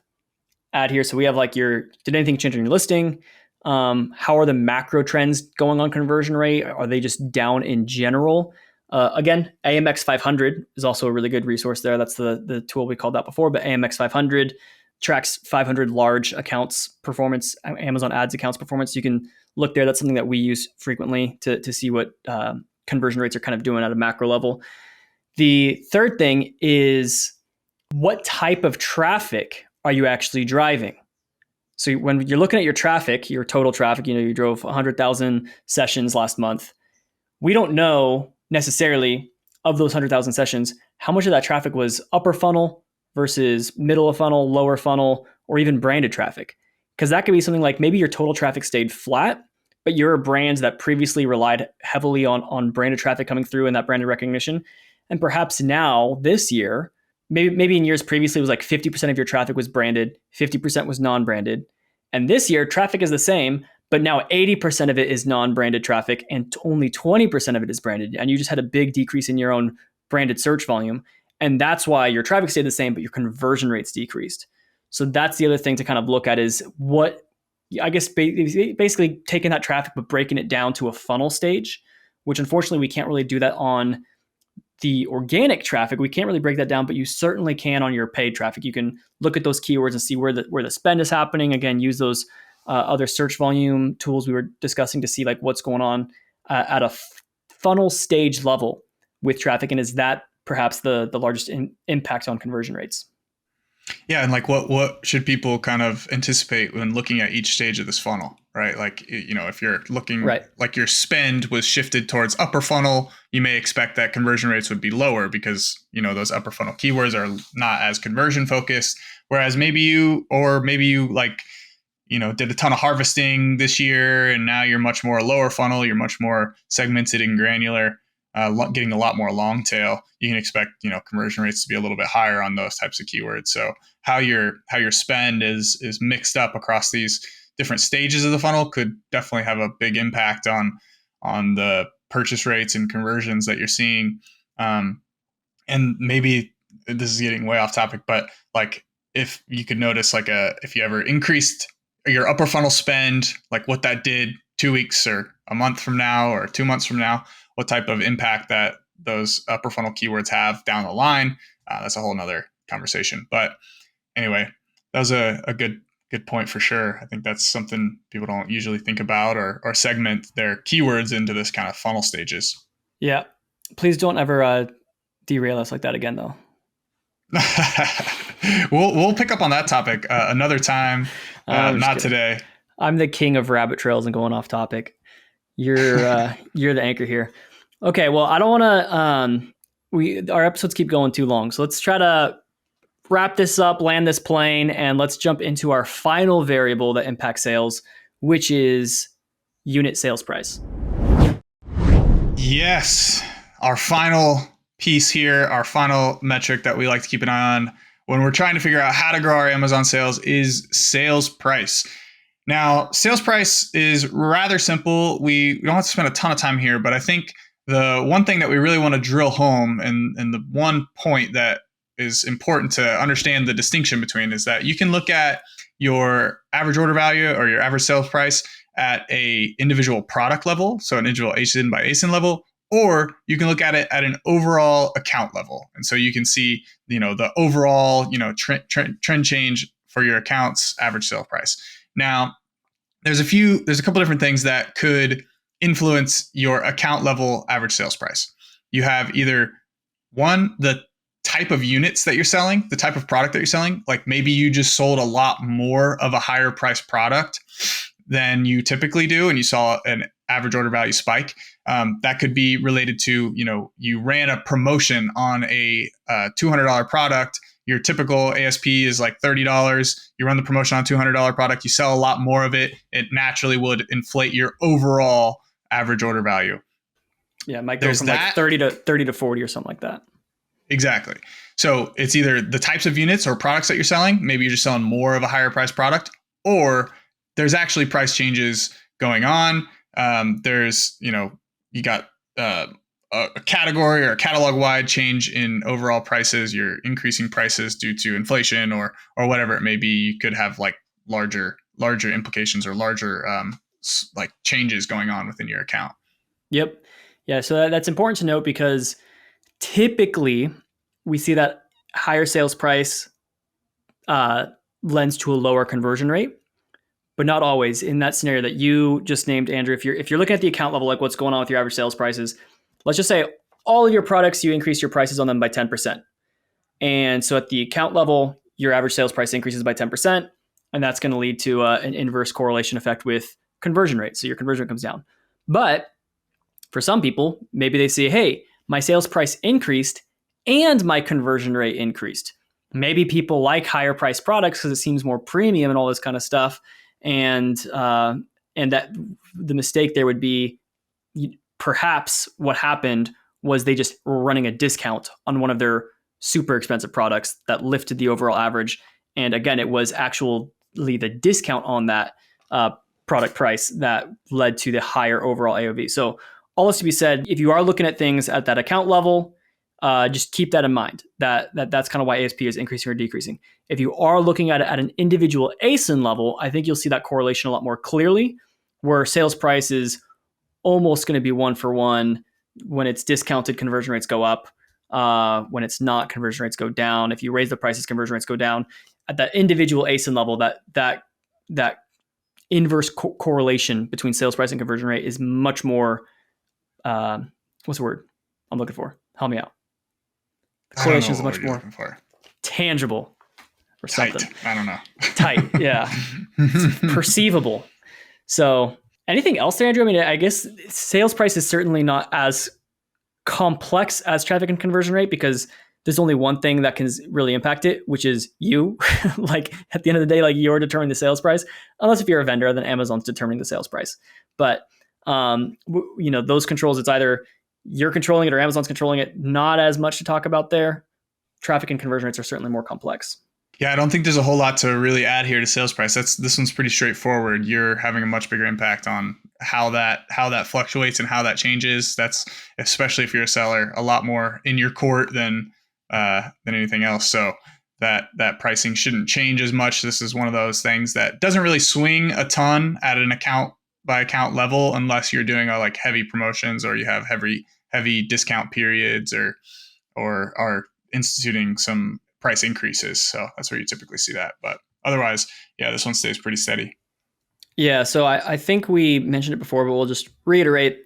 Speaker 2: add here. So we have like did anything change in your listing? How are the macro trends going on conversion rate? Are they just down in general? Again, AMX 500 is also a really good resource there. That's the tool we called out before, but AMX 500 tracks 500 large accounts performance, Amazon ads accounts performance. You can look there. That's something that we use frequently to see what conversion rates are kind of doing at a macro level. The third thing is, what type of traffic are you actually driving? So when you're looking at your traffic, your total traffic, you drove 100,000 sessions last month. We don't know necessarily of those 100,000 sessions, how much of that traffic was upper funnel versus middle of funnel, lower funnel, or even branded traffic. Because that could be something like maybe your total traffic stayed flat, but you're a brand that previously relied heavily on branded traffic coming through and that branded recognition. And perhaps now, this year, maybe in years previously, it was like 50% of your traffic was branded, 50% was non-branded. And this year, traffic is the same, but now 80% of it is non-branded traffic and only 20% of it is branded. And you just had a big decrease in your own branded search volume. And that's why your traffic stayed the same, but your conversion rates decreased. So that's the other thing to kind of look at is what, I guess, basically taking that traffic, but breaking it down to a funnel stage, which unfortunately we can't really do that on the organic traffic. We can't really break that down, but you certainly can on your paid traffic. You can look at those keywords and see where the spend is happening. Again, use those other search volume tools we were discussing to see like what's going on at a funnel stage level with traffic, and is that perhaps the largest impact on conversion rates?
Speaker 1: Yeah, and like what should people kind of anticipate when looking at each stage of this funnel, right? Like, if you're looking
Speaker 2: Right.
Speaker 1: like your spend was shifted towards upper funnel, you may expect that conversion rates would be lower because, those upper funnel keywords are not as conversion focused. Whereas maybe you like, did a ton of harvesting this year and now you're much more lower funnel, you're much more segmented and granular. Getting a lot more long tail, you can expect conversion rates to be a little bit higher on those types of keywords. So how your spend is mixed up across these different stages of the funnel could definitely have a big impact on the purchase rates and conversions that you're seeing. And maybe this is getting way off topic, but like if you could notice if you ever increased your upper funnel spend, like what that did 2 weeks or a month from now or 2 months from now, what type of impact that those upper funnel keywords have down the line. That's a whole nother conversation. But anyway, that was a good point for sure. I think that's something people don't usually think about or segment their keywords into this kind of funnel stages.
Speaker 2: Yeah. Please don't ever derail us like that again, though.
Speaker 1: We'll pick up on that topic another time. Not today.
Speaker 2: I'm the king of rabbit trails and going off topic. You're the anchor here. Okay, well, I don't want to. Our episodes keep going too long, so let's try to wrap this up, land this plane, and let's jump into our final variable that impacts sales, which is unit sales price.
Speaker 1: Yes, our final piece here, our final metric that we like to keep an eye on when we're trying to figure out how to grow our Amazon sales is sales price. Now, sales price is rather simple. We don't have to spend a ton of time here, but I think the one thing that we really want to drill home and the one point that is important to understand the distinction between is that you can look at your average order value or your average sales price at a individual product level, so an individual ASIN by ASIN level, or you can look at it at an overall account level. And so you can see, the overall, trend change for your account's average sale price. Now, there's a couple different things that could influence your account level average sales price. You have either one, the type of units that you're selling, the type of product that you're selling. Like maybe you just sold a lot more of a higher price product than you typically do, and you saw an average order value spike. That could be related to, you ran a promotion on a $200 product. Your typical ASP is like $30. You run the promotion on a $200 product. You sell a lot more of it. It naturally would inflate your overall average order value.
Speaker 2: Yeah, it might go from like 30 to 40 or something like that.
Speaker 1: Exactly. So it's either the types of units or products that you're selling. Maybe you're just selling more of a higher price product, or there's actually price changes going on. There's, you got a category or a catalog wide change in overall prices. You're increasing prices due to inflation or whatever it may be. You could have like larger implications or larger like changes going on within your account.
Speaker 2: Yep. Yeah. So that's important to note because typically we see that higher sales price lends to a lower conversion rate, but not always. In that scenario that you just named, Andrew, if you're looking at the account level, like what's going on with your average sales prices, let's just say all of your products, you increase your prices on them by 10%. And so at the account level, your average sales price increases by 10%, and that's going to lead to an inverse correlation effect with conversion rate. So your conversion rate comes down. But for some people, maybe they say, hey, my sales price increased and my conversion rate increased. Maybe people like higher priced products because it seems more premium and all this kind of stuff. And that the mistake there would be perhaps what happened was they just were running a discount on one of their super expensive products that lifted the overall average. And again, it was actually the discount on that product price that led to the higher overall AOV. So all this to be said, if you are looking at things at that account level, just keep that in mind. That's kind of why ASP is increasing or decreasing. If you are looking at it at an individual ASIN level, I think you'll see that correlation a lot more clearly, where sales price is almost going to be one for one. When it's discounted, conversion rates go up. When it's not, conversion rates go down. If you raise the prices, conversion rates go down. At that individual ASIN level, that inverse correlation between sales price and conversion rate is much more, what's the word I'm looking for? Help me out. The correlation is much more tangible or
Speaker 1: tight.
Speaker 2: something.
Speaker 1: I don't know.
Speaker 2: Tight, yeah. It's perceivable. So anything else there, Andrew? I mean, I guess sales price is certainly not as complex as traffic and conversion rate because there's only one thing that can really impact it, which is you. Like at the end of the day, like you're determining the sales price, unless if you're a vendor, then Amazon's determining the sales price. But those controls, it's either you're controlling it or Amazon's controlling it. Not as much to talk about there. Traffic and conversion rates are certainly more complex.
Speaker 1: Yeah, I don't think there's a whole lot to really add here to sales price. This one's pretty straightforward. You're having a much bigger impact on how that fluctuates and how that changes. That's, especially if you're a seller, a lot more in your court than anything else. So that pricing shouldn't change as much. This is one of those things that doesn't really swing a ton at an account by account level unless you're doing like heavy promotions or you have heavy discount periods or are instituting some price increases. So that's where you typically see that. But otherwise, yeah, this one stays pretty steady.
Speaker 2: Yeah. So I think we mentioned it before, but we'll just reiterate.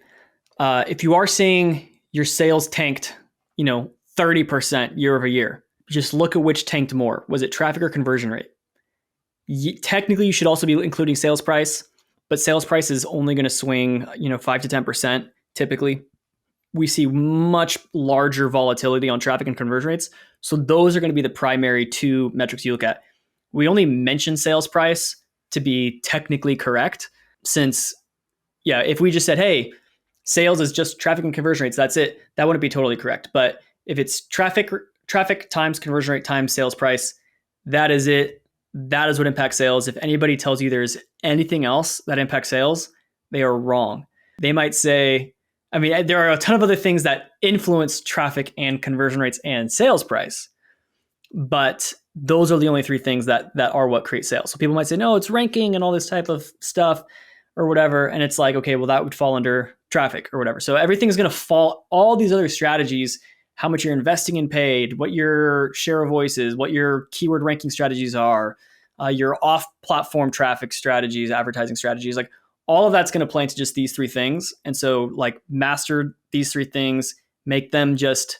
Speaker 2: If you are seeing your sales tanked, 30% year over year, just look at which tanked more. Was it traffic or conversion rate? Technically, you should also be including sales price, but sales price is only going to swing, 5 to 10% typically. We see much larger volatility on traffic and conversion rates. So those are going to be the primary two metrics you look at. We only mention sales price to be technically correct since, if we just said, hey, sales is just traffic and conversion rates, that's it, that wouldn't be totally correct. But if it's traffic times conversion rate times sales price, that is it. That is what impacts sales. If anybody tells you there's anything else that impacts sales, they are wrong. They might say, there are a ton of other things that influence traffic and conversion rates and sales price, but those are the only three things that are what create sales. So people might say, no, it's ranking and all this type of stuff or whatever. And it's like, okay, well, that would fall under traffic or whatever. So everything's going to fall, all these other strategies, how much you're investing in paid, what your share of voice is, what your keyword ranking strategies are, your off-platform traffic strategies, advertising strategies, like all of that's going to play into just these three things. And so like master these three things, make them just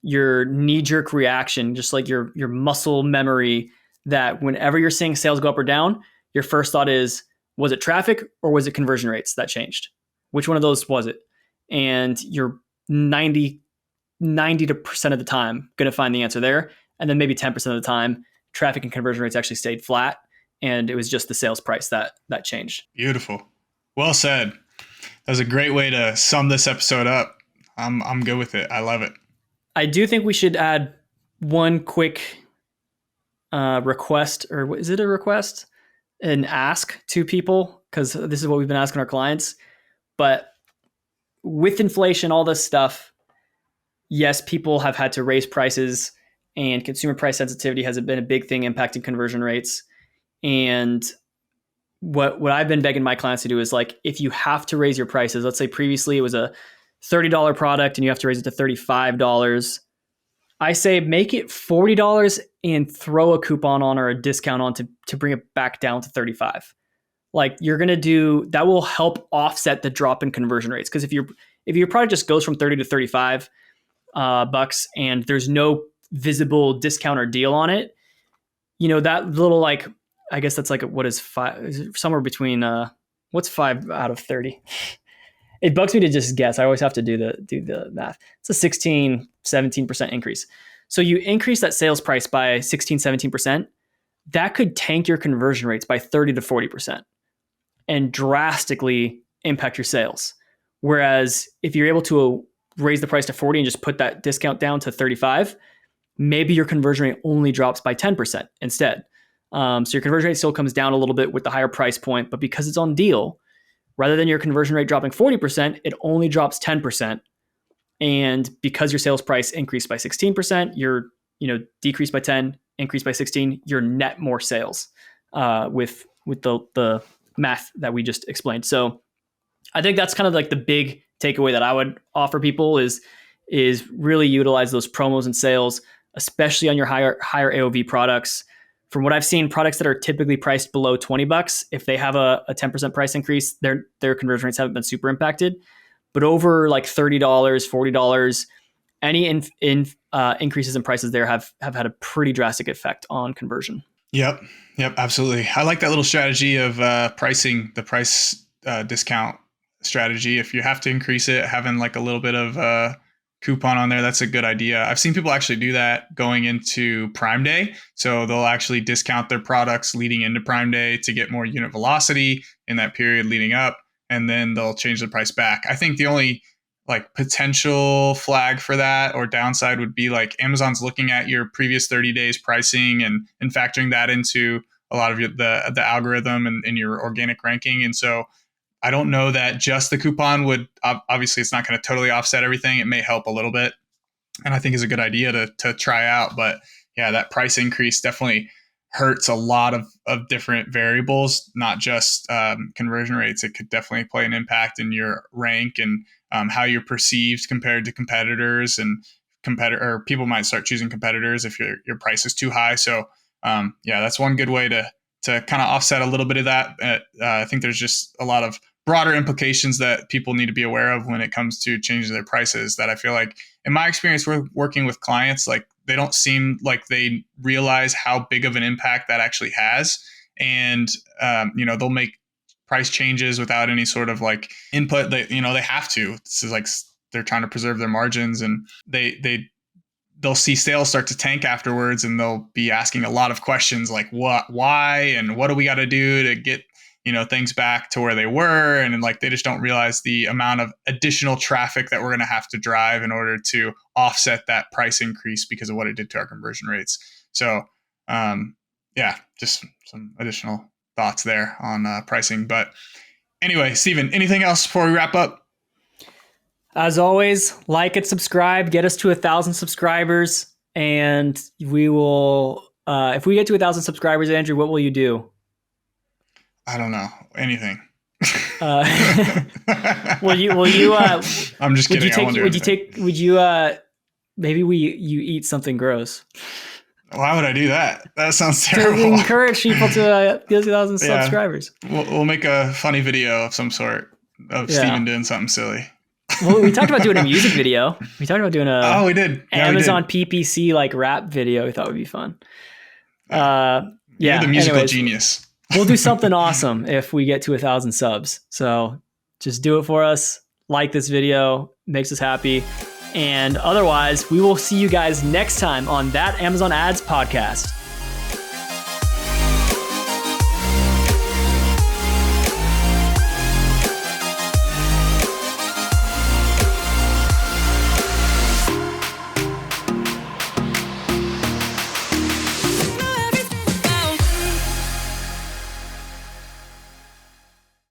Speaker 2: your knee-jerk reaction, just like your muscle memory, that whenever you're seeing sales go up or down, your first thought is, was it traffic or was it conversion rates that changed? Which one of those was it? And you're 90% of the time going to find the answer there. And then maybe 10% of the time, traffic and conversion rates actually stayed flat. And it was just the sales price that changed.
Speaker 1: Beautiful. Well said. That was a great way to sum this episode up. I'm good with it. I love it.
Speaker 2: I do think we should add one quick request, or is it a request? An ask to people, because this is what we've been asking our clients. But with inflation, all this stuff, yes, people have had to raise prices, and consumer price sensitivity has been a big thing impacting conversion rates. And what I've been begging my clients to do is, like, if you have to raise your prices, let's say previously it was a $30 product and you have to raise it to $35. I say make it $40 and throw a coupon on or a discount on to bring it back down to $35. Like, you're going to do that will help offset the drop in conversion rates. Because if your product just goes from 30 to 35 bucks and there's no visible discount or deal on it, that little, like, I guess that's like, what is 5, somewhere between what's 5 out of 30? It bugs me to just guess. I always have to do the math. It's a 16, 17% increase. So you increase that sales price by 16, 17%, that could tank your conversion rates by 30 to 40% and drastically impact your sales. Whereas if you're able to raise the price to 40 and just put that discount down to 35, maybe your conversion rate only drops by 10% instead. So your conversion rate still comes down a little bit with the higher price point, but because it's on deal, rather than your conversion rate dropping 40%, it only drops 10%. And because your sales price increased by 16%, you're, decreased by 10, increased by 16, you're net more sales with the math that we just explained. So I think that's kind of like the big takeaway that I would offer people is really utilize those promos and sales, especially on your higher AOV products. From what I've seen, products that are typically priced below $20, if they have a 10% price increase, their conversion rates haven't been super impacted. But over like $30, $40, any increases in prices there have had a pretty drastic effect on conversion.
Speaker 1: Yep, absolutely. I like that little strategy of pricing the price discount strategy. If you have to increase it, having like a little bit of coupon on there, that's a good idea. I've seen people actually do that going into Prime Day. So they'll actually discount their products leading into Prime Day to get more unit velocity in that period leading up, and then they'll change the price back. I think the only like potential flag for that or downside would be like Amazon's looking at your previous 30 days pricing and factoring that into a lot of the algorithm and your organic ranking. And so I don't know that just the coupon would, obviously it's not going to totally offset everything. It may help a little bit, and I think is a good idea to try out. But yeah, that price increase definitely hurts a lot of different variables, not just conversion rates. It could definitely play an impact in your rank and how you're perceived compared to competitors, and people might start choosing competitors if your price is too high. So yeah, that's one good way to kind of offset a little bit of that. I think there's just a lot of broader implications that people need to be aware of when it comes to changing their prices that I feel like in my experience working with clients, like they don't seem like they realize how big of an impact that actually has. And, they'll make price changes without any sort of like input that, they have to. This is like they're trying to preserve their margins, and they'll see sales start to tank afterwards, and they'll be asking a lot of questions like what, why, and what do we got to do to get, things back to where they were. And like, they just don't realize the amount of additional traffic that we're going to have to drive in order to offset that price increase because of what it did to our conversion rates. So, just some additional thoughts there on pricing. But anyway, Steven, anything else before we wrap up?
Speaker 2: As always, like and subscribe, get us to 1,000 subscribers. And we will, if we get to 1,000 subscribers, Andrew, what will you do?
Speaker 1: I don't know. Anything.
Speaker 2: Will you,
Speaker 1: I'm just kidding.
Speaker 2: Maybe you eat something gross.
Speaker 1: Why would I do that? That sounds terrible.
Speaker 2: To encourage people to get 1,000 subscribers.
Speaker 1: We'll make a funny video of some sort of Steven doing something silly.
Speaker 2: Well, we talked about doing a music video. We talked about doing
Speaker 1: we did.
Speaker 2: Amazon PPC like rap video. We thought would be fun.
Speaker 1: You're the musical genius.
Speaker 2: We'll do something awesome if we get to 1,000 subs. So just do it for us. Like this video, makes us happy. And otherwise, we will see you guys next time on That Amazon Ads Podcast.